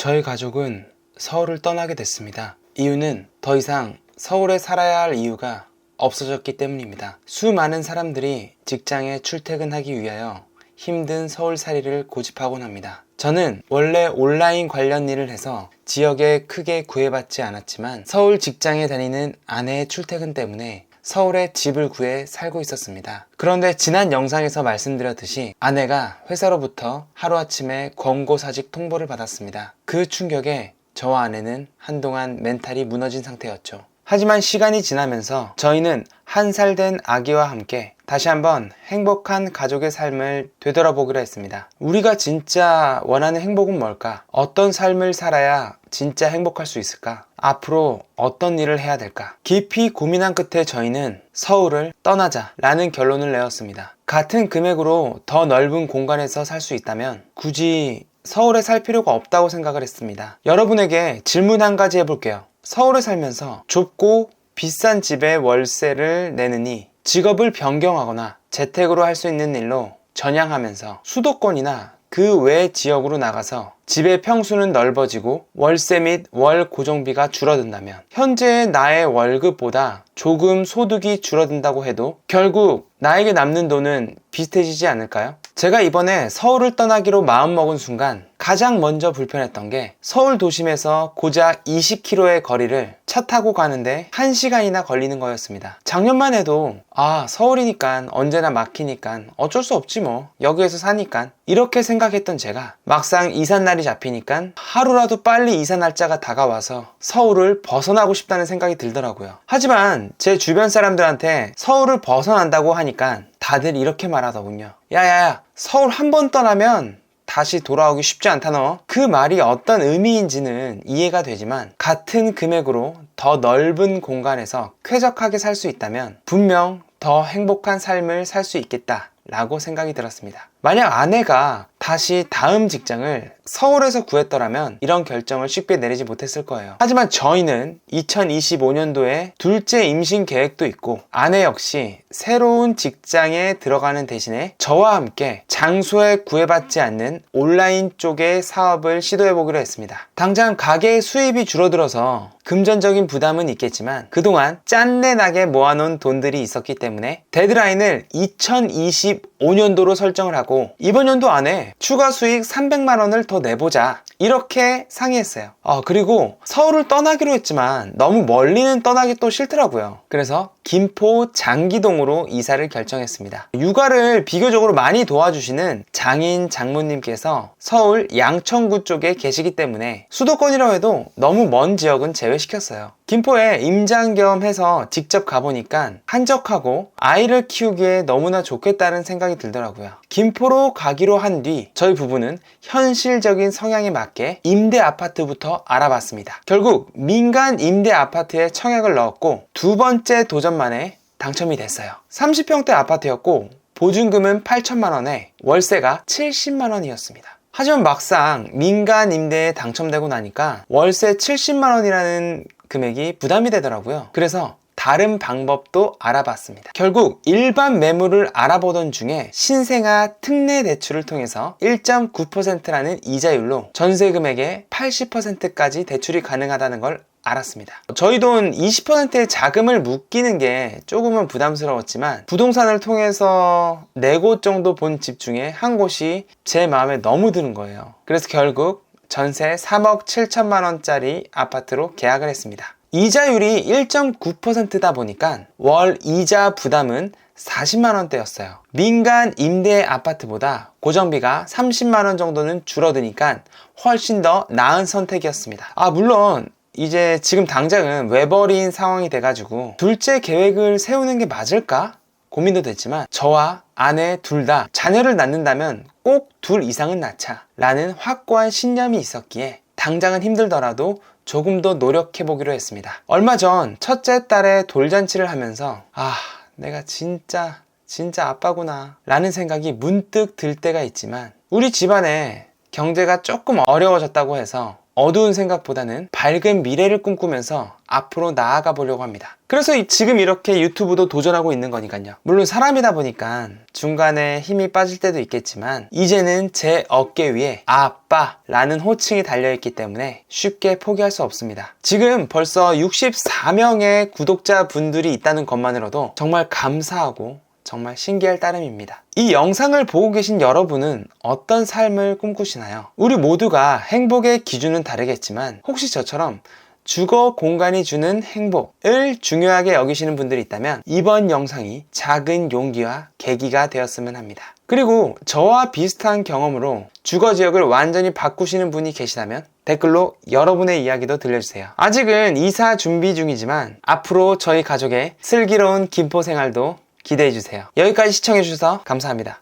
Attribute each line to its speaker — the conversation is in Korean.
Speaker 1: 저희 가족은 서울을 떠나게 됐습니다. 이유는 더 이상 서울에 살아야 할 이유가 없어졌기 때문입니다. 수많은 사람들이 직장에 출퇴근하기 위하여 힘든 서울살이를 고집하곤 합니다. 저는 원래 온라인 관련 일을 해서 지역에 크게 구애받지 않았지만 서울 직장에 다니는 아내의 출퇴근 때문에 서울에 집을 구해 살고 있었습니다. 그런데 지난 영상에서 말씀드렸듯이 아내가 회사로부터 하루아침에 권고사직 통보를 받았습니다. 그 충격에 저와 아내는 한동안 멘탈이 무너진 상태였죠. 하지만 시간이 지나면서 저희는 한 살 된 아기와 함께 다시 한번 행복한 가족의 삶을 되돌아보기로 했습니다. 우리가 진짜 원하는 행복은 뭘까? 어떤 삶을 살아야 진짜 행복할 수 있을까? 앞으로 어떤 일을 해야 될까? 깊이 고민한 끝에 저희는 서울을 떠나자 라는 결론을 내었습니다. 같은 금액으로 더 넓은 공간에서 살 수 있다면 굳이 서울에 살 필요가 없다고 생각을 했습니다. 여러분에게 질문 한 가지 해볼게요. 서울에 살면서 좁고 비싼 집에 월세를 내느니 직업을 변경하거나 재택으로 할 수 있는 일로 전향하면서 수도권이나 그 외 지역으로 나가서 집의 평수는 넓어지고 월세 및 월 고정비가 줄어든다면 현재의 나의 월급보다 조금 소득이 줄어든다고 해도 결국 나에게 남는 돈은 비슷해지지 않을까요? 제가 이번에 서울을 떠나기로 마음먹은 순간 가장 먼저 불편했던 게 서울 도심에서 고작 20km의 거리를 차 타고 가는데 1시간이나 걸리는 거였습니다. 작년만 해도 서울이니까 언제나 막히니까 어쩔 수 없지 뭐, 여기에서 사니까, 이렇게 생각했던 제가 막상 이삿날이 잡히니까 하루라도 빨리 이사 날짜가 다가와서 서울을 벗어나고 싶다는 생각이 들더라고요. 하지만 제 주변 사람들한테 서울을 벗어난다고 하니까 다들 이렇게 말하더군요. 야야야, 서울 한 번 떠나면 다시 돌아오기 쉽지 않다 너. 그 말이 어떤 의미인지는 이해가 되지만 같은 금액으로 더 넓은 공간에서 쾌적하게 살 수 있다면 분명 더 행복한 삶을 살 수 있겠다 라고 생각이 들었습니다. 만약 아내가 다시 다음 직장을 서울에서 구했더라면 이런 결정을 쉽게 내리지 못했을 거예요. 하지만 저희는 2025년도에 둘째 임신 계획도 있고 아내 역시 새로운 직장에 들어가는 대신에 저와 함께 장소에 구애받지 않는 온라인 쪽의 사업을 시도해보기로 했습니다. 당장 가게의 수입이 줄어들어서 금전적인 부담은 있겠지만 그동안 짠내나게 모아놓은 돈들이 있었기 때문에 데드라인을 2025년도로 설정을 하고 이번 연도 안에 추가 수익 300만원을 더 내보자 이렇게 상의했어요. 그리고 서울을 떠나기로 했지만 너무 멀리는 떠나기 또 싫더라고요. 그래서 김포 장기동으로 이사를 결정했습니다. 육아를 비교적으로 많이 도와주시는 장인 장모님께서 서울 양천구 쪽에 계시기 때문에 수도권이라고 해도 너무 먼 지역은 제외시켰어요. 김포에 임장 겸 해서 직접 가보니까 한적하고 아이를 키우기에 너무나 좋겠다는 생각이 들더라고요. 김포로 가기로 한 뒤 저희 부부는 현실적인 성향에 맞게 임대 아파트부터 알아봤습니다. 결국 민간 임대 아파트에 청약을 넣었고 두 번째 도전 만에 당첨이 됐어요. 30평대 아파트였고 보증금은 8천만원에 월세가 70만원이었습니다. 하지만 막상 민간 임대에 당첨되고 나니까 월세 70만원이라는 금액이 부담이 되더라고요. 그래서 다른 방법도 알아봤습니다. 결국 일반 매물을 알아보던 중에 신생아 특례 대출을 통해서 1.9%라는 이자율로 전세 금액의 80%까지 대출이 가능하다는 걸 알았습니다. 저희 돈 20%의 자금을 묶이는 게 조금은 부담스러웠지만 부동산을 통해서 4곳 정도 본 집 중에 한 곳이 제 마음에 너무 드는 거예요. 그래서 결국 전세 3억 7천만 원짜리 아파트로 계약을 했습니다. 이자율이 1.9%다 보니까 월 이자 부담은 40만 원대였어요. 민간 임대 아파트보다 고정비가 30만 원 정도는 줄어드니까 훨씬 더 나은 선택이었습니다. 물론 이제 지금 당장은 외벌이인 상황이 돼가지고 둘째 계획을 세우는 게 맞을까? 고민도 됐지만 저와 아내 둘 다 자녀를 낳는다면 꼭 둘 이상은 낳자 라는 확고한 신념이 있었기에 당장은 힘들더라도 조금 더 노력해보기로 했습니다. 얼마 전 첫째 딸의 돌잔치를 하면서 내가 진짜 아빠구나 라는 생각이 문득 들 때가 있지만 우리 집안에 경제가 조금 어려워졌다고 해서 어두운 생각보다는 밝은 미래를 꿈꾸면서 앞으로 나아가 보려고 합니다. 그래서 지금 이렇게 유튜브도 도전하고 있는 거니까요. 물론 사람이다 보니까 중간에 힘이 빠질 때도 있겠지만 이제는 제 어깨 위에 아빠라는 호칭이 달려있기 때문에 쉽게 포기할 수 없습니다. 지금 벌써 64명의 구독자분들이 있다는 것만으로도 정말 감사하고 정말 신기할 따름입니다. 이 영상을 보고 계신 여러분은 어떤 삶을 꿈꾸시나요? 우리 모두가 행복의 기준은 다르겠지만 혹시 저처럼 주거 공간이 주는 행복을 중요하게 여기시는 분들이 있다면 이번 영상이 작은 용기와 계기가 되었으면 합니다. 그리고 저와 비슷한 경험으로 주거 지역을 완전히 바꾸시는 분이 계시다면 댓글로 여러분의 이야기도 들려주세요. 아직은 이사 준비 중이지만 앞으로 저희 가족의 슬기로운 김포 생활도 기대해주세요. 여기까지 시청해주셔서 감사합니다.